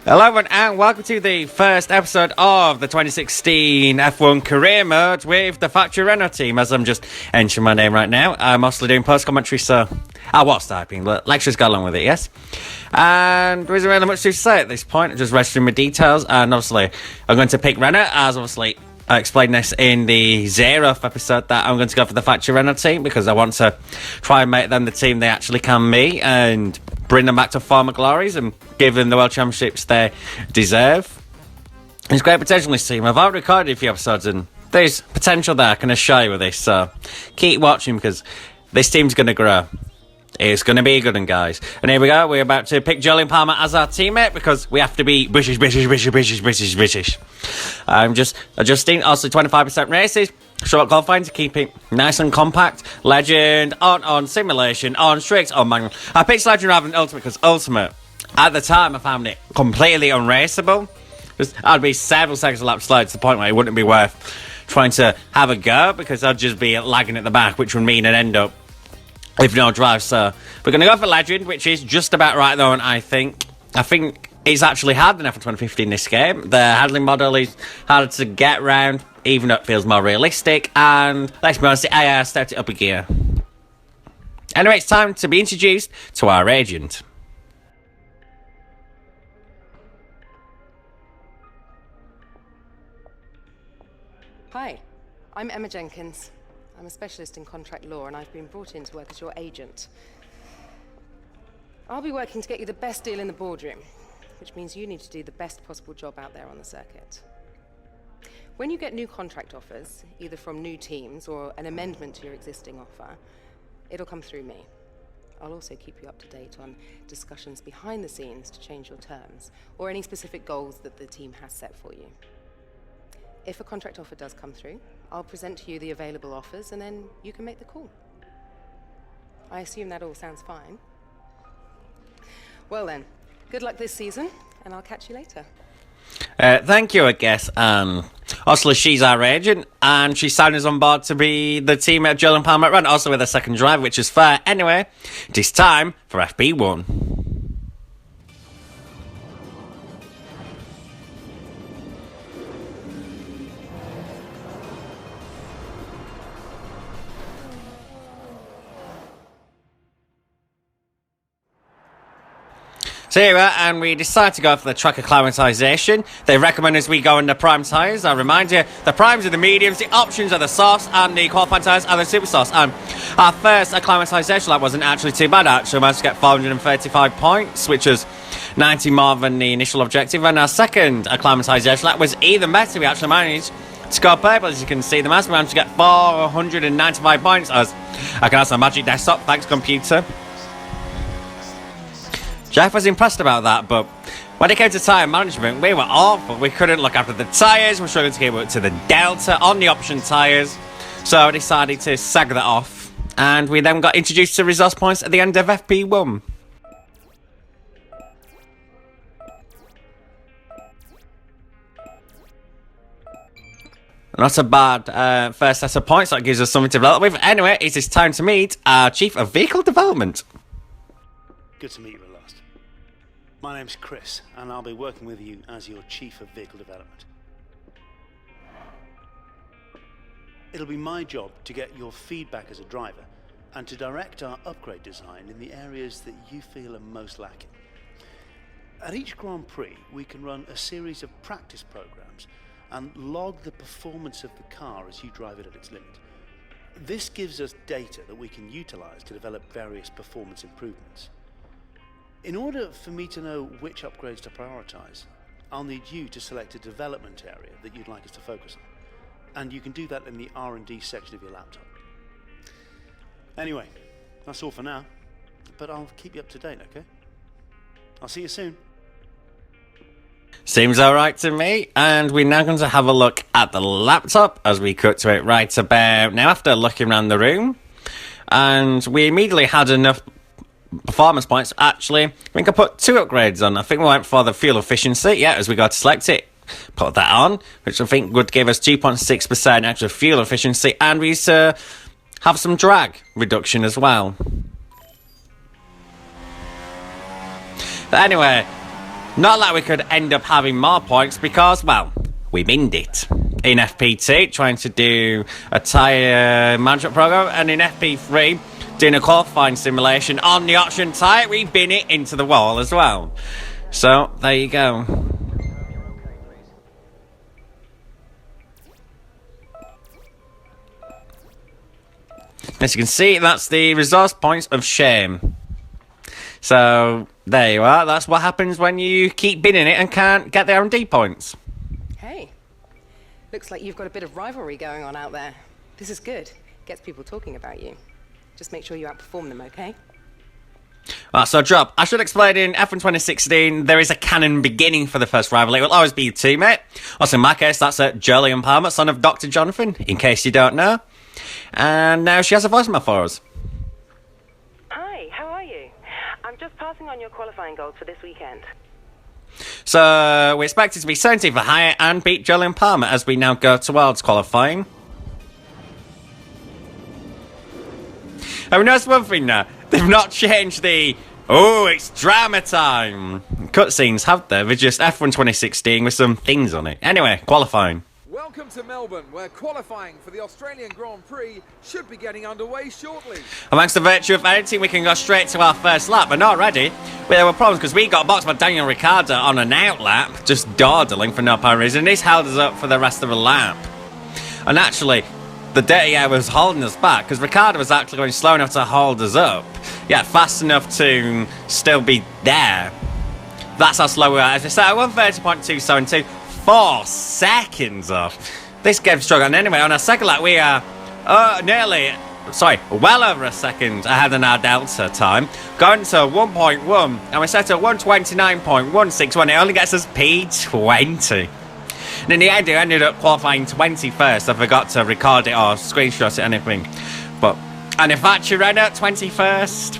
Hello everyone and welcome to the first episode of the 2016 F1 Career Mode with the factory Renault team. As I'm just entering my name right now, I'm mostly doing post-commentary, so I was typing, but lectures got along with it, yes? And there isn't really much to say at this point, I'm just registering my details, and obviously I'm going to pick Renault, as obviously I explained this in the 0th episode, that I'm going to go for the factory Renault team because I want to try and make them the team they actually can be and bring them back to former glories and give them the World Championships they deserve. There's great potential in this team. I've already recorded a few episodes and there's potential there, I can assure you with this, so keep watching because this team's going to grow. It's going to be a good one, guys. And here we go, we're about to pick Julian Palmer as our teammate because we have to be British. I'm just adjusting, also 25% races, short qualifying to keep it nice and compact. Legend, on simulation, on strict, on manual. I picked Legend rather than Ultimate because Ultimate, at the time, I found it completely unraceable. I'd be several seconds a lap slow to the point where it wouldn't be worth trying to have a go because I'd just be lagging at the back, which would mean I'd end up with no drive. So we're going to go for Legend, which is just about right though, and I think it's actually harder than F1 2015 this game. The handling model is harder to get around, even though it feels more realistic, and let's be honest, the AI stepped it up a gear. Anyway, it's time to be introduced to our agent. Hi, I'm Emma Jenkins. I'm a specialist in contract law and I've been brought in to work as your agent. I'll be working to get you the best deal in the boardroom, which means you need to do the best possible job out there on the circuit. When you get new contract offers, either from new teams or an amendment to your existing offer, it'll come through me. I'll also keep you up to date on discussions behind the scenes to change your terms, or any specific goals that the team has set for you. If a contract offer does come through, I'll present to you the available offers and then you can make the call. I assume that all sounds fine. Well then, good luck this season, and I'll catch you later. Thank you, I guess. Also, she's our agent, and she signed us on board to be the team at Julian Palmer Run, also with a second drive, which is fair. Anyway, it is time for FP1. So here we are, and we decided to go for the track acclimatisation. They recommend us we go in the prime tyres. I remind you, the primes are the mediums, the options are the softs, and the qualifying tyres are the super softs. And our first acclimatisation lap wasn't actually too bad, actually. We managed to get 435 points, which was 90 more than the initial objective. And our second acclimatisation lap was even better. We actually managed to score purple, as you can see. The master managed to get 495 points, as I can also magic desktop, thanks computer. Jeff was impressed about that, but when it came to tyre management, we were awful. We couldn't look after the tyres, we were struggling to get up to the delta on the option tyres, so I decided to sag that off, and we then got introduced to resource points at the end of FP1. Not a bad first set of points, that gives us something to develop with. Anyway, it is time to meet our Chief of Vehicle Development. Good to meet you at last. My name's Chris, and I'll be working with you as your Chief of Vehicle Development. It'll be my job to get your feedback as a driver and to direct our upgrade design in the areas that you feel are most lacking. At each Grand Prix, we can run a series of practice programs and log the performance of the car as you drive it at its limit. This gives us data that we can utilize to develop various performance improvements. In order for me to know which upgrades to prioritize, I'll need you to select a development area that you'd like us to focus on. And you can do that in the R&D section of your laptop. Anyway, that's all for now, but I'll keep you up to date, okay? I'll see you soon. Seems alright to me, and we're now going to have a look at the laptop as we cut to it right about now after looking around the room. And we immediately had enough performance points. Actually, we can put 2 upgrades on. I think we went for the fuel efficiency, yeah, as we got to select it. Put that on, which I think would give us 2.6% extra fuel efficiency, and we used to have some drag reduction as well. But anyway, Not like we could end up having more points because, well, we binned it. In FP2, trying to do a tyre management program, and in FP3, doing a qualifying simulation on the option tyre, we bin it into the wall as well. So, there you go. As you can see, that's the resource points of shame. So, there you are. That's what happens when you keep binning it and can't get the R&D points. Hey, looks like you've got a bit of rivalry going on out there. This is good. Gets people talking about you. Just make sure you outperform them, okay? Right, so drop. I should explain in F1 2016, there is a canon beginning for the first rival. It will always be your teammate. Also, in my case, that's Julian Palmer, son of Dr. Jonathan, in case you don't know. And now she has a voicemail for us. Hi, how are you? I'm just passing on your qualifying goals for this weekend. So, we expect it to be 70 for higher and beat Julian Palmer as we now go towards qualifying. Have we noticed one thing now? They've not changed the, oh, it's drama time cutscenes, have they? They're just F1 2016 with some things on it. Anyway, qualifying. Welcome to Melbourne, where qualifying for the Australian Grand Prix should be getting underway shortly. Amongst the virtue of editing, we can go straight to our first lap, but not ready. There were problems because we got boxed by Daniel Ricciardo on an out lap, just dawdling for no apparent reason. This held us up for the rest of the lap. And actually, the dirty air was holding us back because Ricciardo was actually going slow enough to hold us up. Yeah, fast enough to still be there. That's how slow we are. As we start at 130.272, 4 seconds off. This game's struggling. Anyway, on our second lap, we are well over a second ahead of our Delta time. Going to 1.1, and we're set at 129.161. It only gets us P20. And in the end, we ended up qualifying 21st. I forgot to record it or screenshot it, anything. And if actually Renault 21st,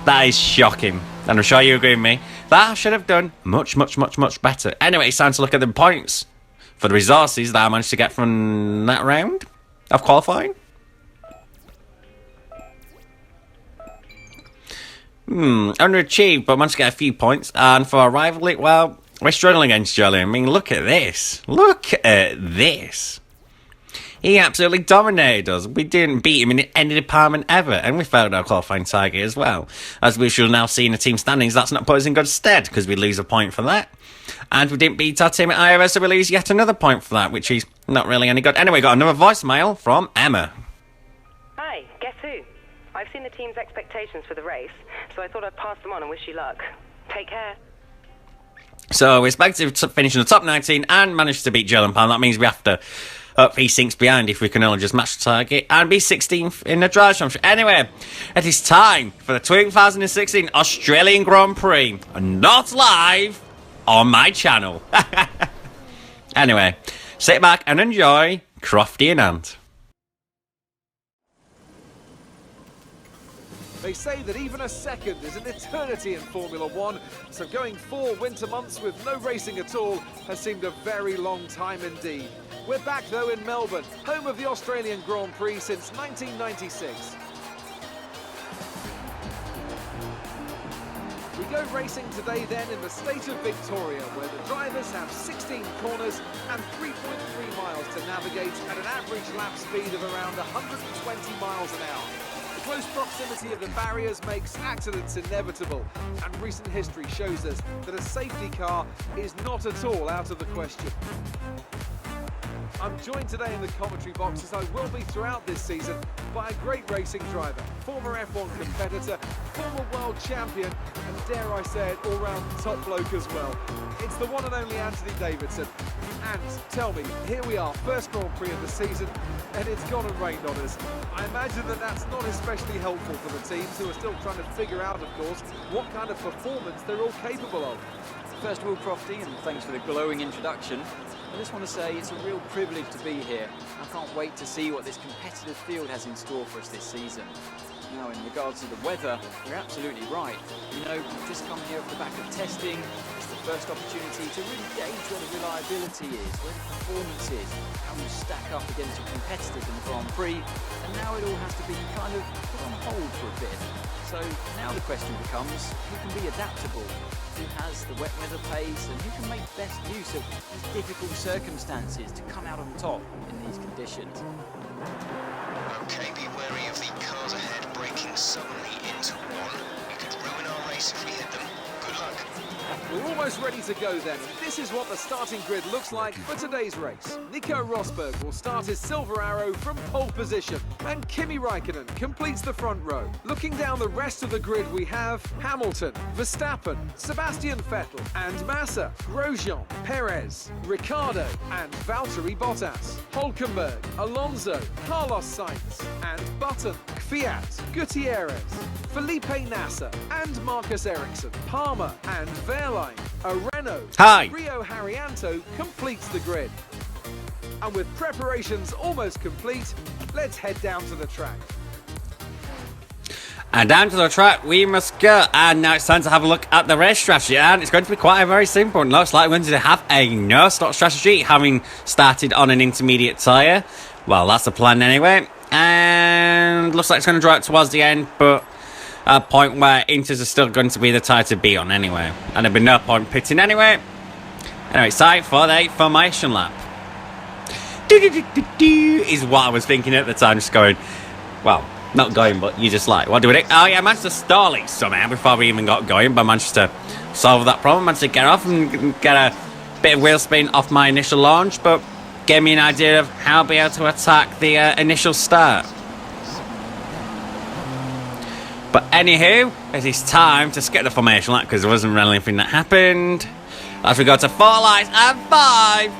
that is shocking. And I'm sure you agree with me. That I should have done much, much, much, much better. Anyway, it's time to look at the points for the resources that I managed to get from that round of qualifying. Underachieved, but managed to get a few points. And for our rivalry, well, we're struggling against Julian. I mean, look at this. Look at this. He absolutely dominated us. We didn't beat him in any department ever, and we failed our qualifying target as well. As we shall now see in the team standings, that's not put us in good stead, because we lose a point for that. And we didn't beat our team at IRS, so we lose yet another point for that, which is not really any good. Anyway, got another voicemail from Emma. Hi, guess who? I've seen the team's expectations for the race, so I thought I'd pass them on and wish you luck. Take care. So we expect to finish in the top 19 and manage to beat Julian Palmer. That means we have to up 3 sinks behind if we can only just match the target and be 16th in the drive championship. Anyway, it is time for the 2016 Australian Grand Prix. Not live on my channel. Anyway, sit back and enjoy Crofty and Ant. They say that even a second is an eternity in Formula One, so going 4 winter months with no racing at all has seemed a very long time indeed. We're back though in Melbourne, home of the Australian Grand Prix since 1996. We go racing today then in the state of Victoria, where the drivers have 16 corners and 3.3 miles to navigate at an average lap speed of around 120 miles an hour. The close proximity of the barriers makes accidents inevitable, and recent history shows us that a safety car is not at all out of the question. I'm joined today in the commentary box, as I will be throughout this season, by a great racing driver, former F1 competitor, former world champion, and dare I say it, all-round top bloke as well. It's the one and only Anthony Davidson. And tell me, here we are, first Grand Prix of the season, and it's gone and rained on us. I imagine that that's not especially helpful for the teams, who are still trying to figure out, of course, what kind of performance they're all capable of. First of all, Crofty, and thanks for the glowing introduction. I just want to say it's a real privilege to be here. I can't wait to see what this competitive field has in store for us this season. Now, in regards to the weather, you're absolutely right. You know, we've just come here off the back of testing. It's the first opportunity to really gauge where the reliability is, where the performance is, how you stack up against your competitors in the Grand Prix. And now it all has to be kind of put on hold for a bit. So now the question becomes, who can be adaptable? who has the wet weather pace and who can make best use of these difficult circumstances to come out on top in these conditions. Okay, be wary of the cars ahead braking suddenly into one. We could ruin our race if we hit them. Good luck. We're almost ready to go then, and this is what the starting grid looks like for today's race. Nico Rosberg will start his silver arrow from pole position, and Kimi Raikkonen completes the front row. Looking down the rest of the grid, we have Hamilton, Verstappen, Sebastian Vettel and Massa, Grosjean, Perez, Ricciardo and Valtteri Bottas, Hülkenberg, Alonso, Carlos Sainz and Button, Kvyat, Gutierrez, Felipe Nasser and Marcus Ericsson, Palmer and Wehrlein, a Renault, Hi. Rio Haryanto completes the grid. And with preparations almost complete, let's head down to the track. And down to the track we must go. And now it's time to have a look at the race strategy. And it's going to be quite a very simple one. Looks like we're going to have a no-stop strategy, having started on an intermediate tyre. Well, that's the plan anyway. And looks like it's going to draw out towards the end, but a point where Inters are still going to be the tyre to be on anyway. And there'll be no point pitting anyway. Anyway, it's time for the formation lap. Is what I was thinking at the time, just going, well, not going, but you just like, what do we do? Oh yeah, I managed to stall it somehow before we even got going, but I managed to solve that problem, managed to get off and get a bit of wheel spin off my initial launch, but gave me an idea of how I'll be able to attack the initial start. But anywho, it is time to skip the formation lap because there wasn't really anything that happened. As we go to 4 lights and 5.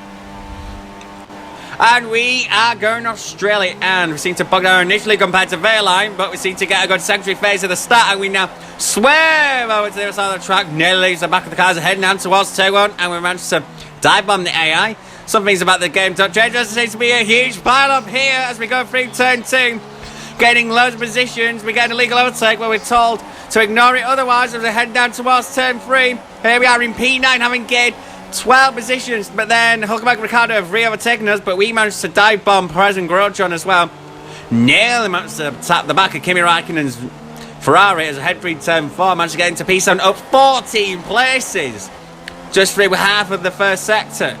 And we are going Australia, and we seem to bog down initially compared to Wehrlein, but we seem to get a good secondary phase at the start, and we now swerve over to the other side of the track, nearly leaves the back of the cars, heading down towards turn 1, and we managed to dive bomb the AI. Some things about the game don't change. There seems to be a huge pile up here as we go through turn 2, gaining loads of positions. We get an illegal overtake where we're told to ignore it otherwise as we head down towards turn 3. Here we are in P9, having gained 12 positions, but then Hülkenberg and Ricciardo have re-overtaken us, but we managed to dive bomb Perez and Grosjean as well. Nearly managed to tap the back of Kimi Raikkonen's Ferrari as a head through turn 4, managed to get into P7, up 14 places, just through half of the first sector.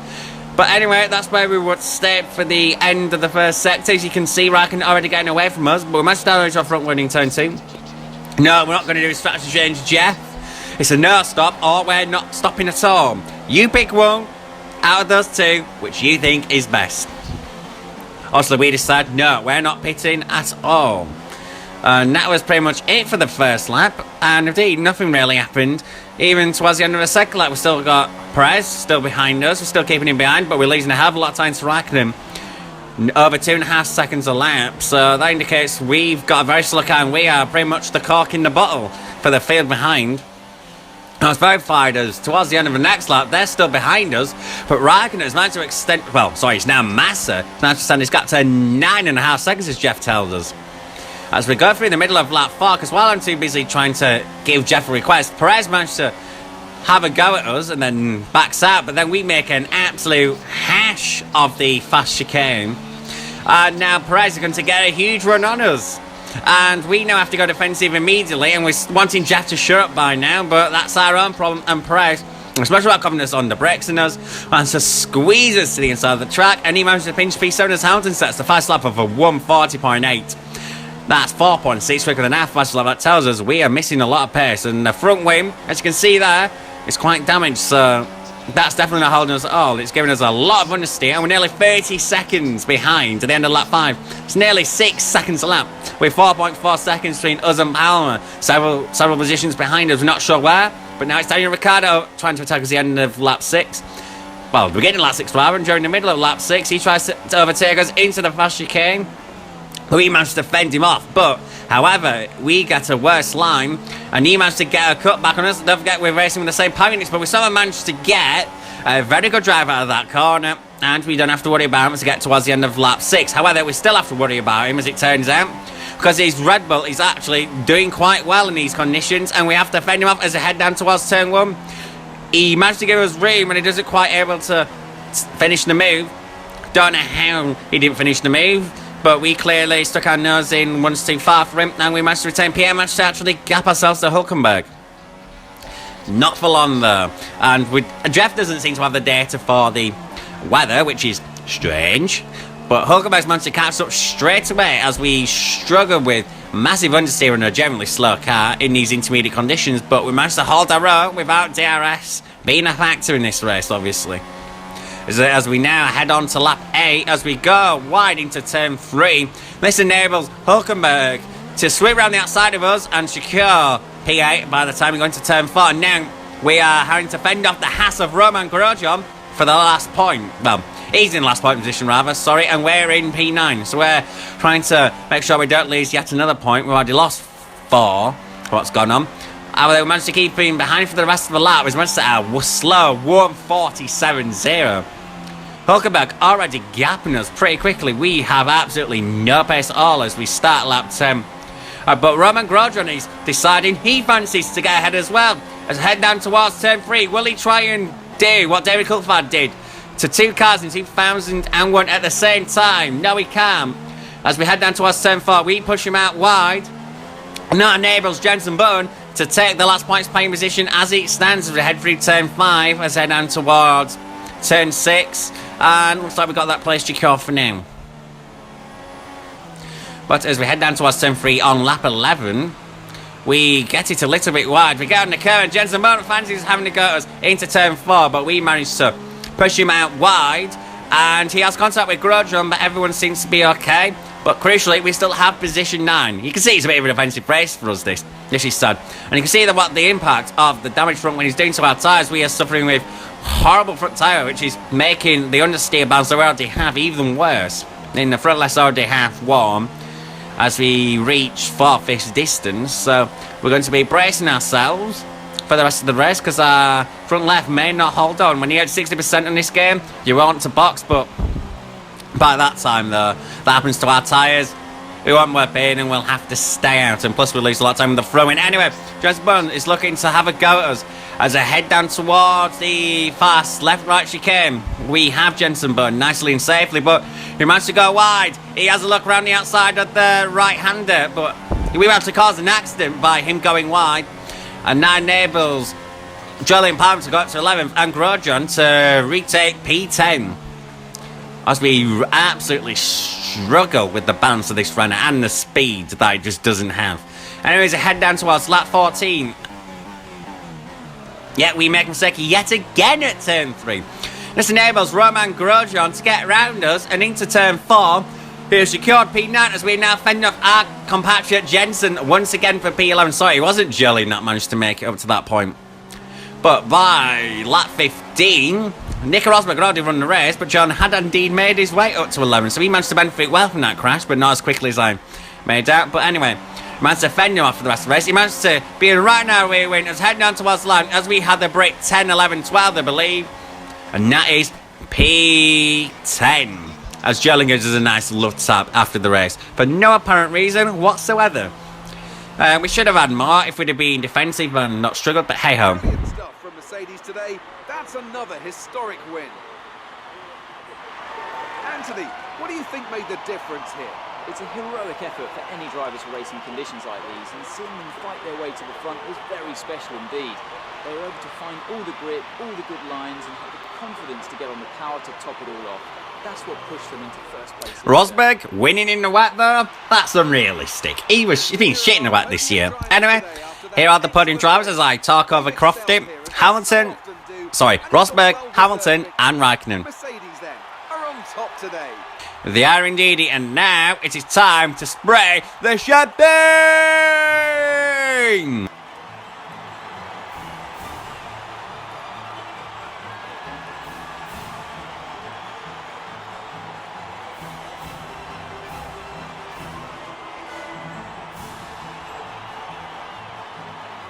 But anyway, that's where we would stay for the end of the first sector. As you can see, Raikkonen already getting away from us, but we managed to damage our front winning turn 2. No, we're not going to do a strategy change, Jeff. It's a no stop, or we're not stopping at all. You pick one out of those two, which you think is best. Also, we decided, no, we're not pitting at all. And that was pretty much it for the first lap. And indeed, nothing really happened. Even towards the end of the second lap, we still got Perez still behind us. We're still keeping him behind, but we're losing a hell of a lot of time to Raikkonen. Over 2.5 seconds a lap. So that indicates we've got a very slow car, and we are pretty much the cork in the bottle for the field behind. I was verified as towards the end of the next lap, they're still behind us, but Raikkonen has managed to extend, well, sorry, it's now Massa, managed to extend his gap to 9.5 seconds, as Jeff tells us. As we go through the middle of lap 4, because while I'm too busy trying to give Jeff a request, Perez managed to have a go at us and then backs out, but then we make an absolute hash of the fast chicane. And now Perez is going to get a huge run on us. And we now have to go defensive immediately, and we're wanting Jeff to shut up by now, but that's our own problem. And Perez, especially about confidence on the brakes in us, wants to squeeze us to the inside of the track, and he managed to pinch P7 as Hamilton sets the fast lap of a 140.8. That's 4.6 quicker than our fast lap. That tells us we are missing a lot of pace, and the front wing, as you can see there, is quite damaged, so that's definitely not holding us at all. It's giving us a lot of understeer, and we're nearly 30 seconds behind at the end of lap 5. It's nearly 6 seconds a lap, with 4.4 seconds between us and Palmer. Several positions behind us, we're not sure where, but now it's Daniel Ricciardo trying to attack us at the end of lap 6. Well, the beginning of lap 6 rather, and during the middle of lap 6, he tries to overtake us into the fast chicane. We managed to fend him off, but however, we got a worse line, and he managed to get a cut back on us. Don't forget, we're racing with the same power units, but we somehow managed to get a very good drive out of that corner, and we don't have to worry about him to get towards the end of lap 6. However, we still have to worry about him, as it turns out, because his Red Bull is actually doing quite well in these conditions, and we have to fend him off as we head down towards turn 1. He managed to give us room, and he doesn't quite able to finish the move. Don't know how he didn't finish the move, but we clearly stuck our nose in once too far for him, and we managed to retain PM, managed to actually gap ourselves to Hülkenberg. Not for long though. And Jeff doesn't seem to have the data for the weather, which is strange. But Hulkenberg's managed to catch up straight away as we struggle with massive understeer and a generally slow car in these intermediate conditions. But we managed to hold our own without DRS being a factor in this race, obviously. As we now head on to lap 8, as we go wide into turn 3, this enables Hulkenberg to sweep around the outside of us and secure P8 by the time we go into turn 4. And now we are having to fend off the Haas of Roman Grosjean for the last point. Well, he's in last point position rather, sorry, and we're in P9. So we're trying to make sure we don't lose yet another point. We've already lost 4. What's gone on? We managed to keep him behind for the rest of the lap. We managed to set a slow 1:47.0. Hulkenberg already gapping us pretty quickly. We have absolutely no pace at all as we start lap 10. But Roman Grosjean is deciding he fancies to get ahead as well. As we head down towards turn 3, will he try and do what David Coulthard did to 2 cars in 2001 at the same time? No, he can't. As we head down towards turn 4, we push him out wide. And that enables Jenson Button to take the last points playing position as it stands as we head through turn 5, as we head down towards turn 6. And looks like we've got that place secure for now. But as we head down towards turn 3 on lap 11, we get it a little bit wide. We get on the curve and Jenson Button fancies having to go us into turn 4, but we managed to push him out wide. And he has contact with Grosjean, but everyone seems to be okay. But crucially, we still have position 9. You can see it's a bit of a defensive race for us, this is sad. And you can see that what the impact of the damage front when he's doing to our tyres. We are suffering with horrible front tyre, which is making the understeer bounce that we already have even worse. In the front left's already half warm as we reach 4/5 distance. So we're going to be bracing ourselves for the rest of the race because our front left may not hold on. When you get 60% in this game, you want to box, but by that time, though, that happens to our tyres. We won't work in and we'll have to stay out. And plus, we'll lose a lot of time with the throw-in. Anyway, Jenson Button is looking to have a go at us as I head down towards the fast left-right chicane. We have Jenson Button nicely and safely, but he managed to go wide. He has a look around the outside of the right-hander, but we were about to cause an accident by him going wide. And that enables Jolyon Palmer to go up to 11th and Grosjean to retake P10. As we absolutely struggle with the balance of this runner and the speed that it just doesn't have. Anyways, I head down towards lap 14. Yet we make a mistake yet again at turn 3. This enables Roman Grosjean to get around us and into turn 4. Who secured P9 as we now fend off our compatriot Jenson once again for P11. Sorry, it wasn't Jolyon that managed to make it up to that point. But by lap 15, Nico Rosberg had already run the race, but John had indeed made his way up to 11. So he managed to benefit well from that crash, but not as quickly as I made out. But anyway, he managed to fend him off for the rest of the race. He managed to be in right now rear wing as heading down towards the line as we had the break 10, 11, 12, I believe. And that is P10. As Jolyon gives us a nice love tap after the race for no apparent reason whatsoever. We should have had more if we'd have been defensive and not struggled, but hey ho. Brilliant stuff from Mercedes today. That's another historic win. Anthony, what do you think made the difference here? It's a heroic effort for any drivers to race in conditions like these, and seeing them fight their way to the front was very special indeed. They were able to find all the grip, all the good lines, and had the confidence to get on the power to top it all off. That's what pushed them into first place. Rosberg winning in the wet though? That's unrealistic. He's been shit in the wet this year. Anyway, here are the podium drivers as I talk over Crofty, Hamilton, Rosberg, Hamilton and Raikkonen. Mercedes then are on top today. They are indeed, and now it is time to spray the champagne!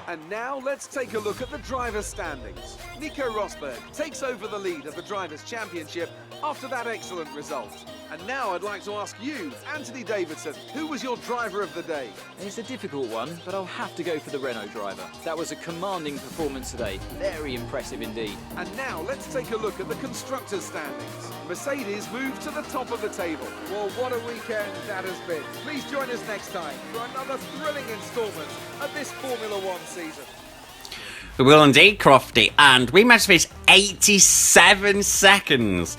And now let's take a look at the drivers' standings. Nico Rosberg takes over the lead of the Drivers' Championship after that excellent result. And now I'd like to ask you, Anthony Davidson, who was your driver of the day? It's a difficult one, but I'll have to go for the Renault driver. That was a commanding performance today. Very impressive indeed. And now let's take a look at the constructors' standings. Mercedes moved to the top of the table. Well, what a weekend that has been. Please join us next time for another thrilling instalment of this Formula One season. We will indeed, Crofty, and we managed to finish 87 seconds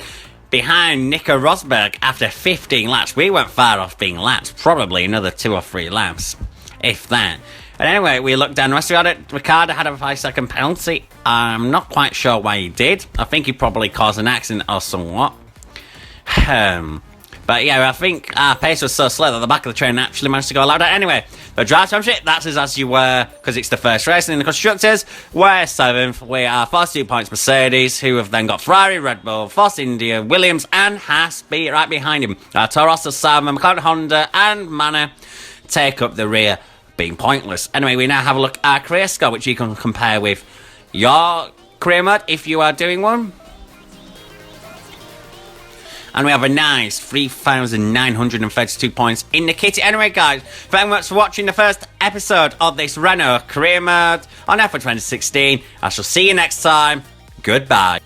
behind Nico Rosberg after 15 laps. We weren't far off being lapped, probably another 2 or 3 laps, if that. But anyway, we looked down the rest of it. Ricciardo had a 5-second penalty. I'm not quite sure why he did. I think he probably caused an accident or somewhat. But yeah, I think our pace was so slow that the back of the train actually managed to go louder. Anyway, the Drive Championship, that's as you were, because it's the first race. And in the Constructors, we're 7th. We are 42 points Mercedes, who have then got Ferrari, Red Bull, Force India, Williams, and Haas right behind him. Toro Rosso, Sauber, McLaren, Honda, and Manor take up the rear, being pointless. Anyway, we now have a look at our career score, which you can compare with your career mode if you are doing one. And we have a nice 3,932 points in the kitty. Anyway, guys, thank you very much for watching the first episode of this Renault career mode on F1 2016. I shall see you next time. Goodbye.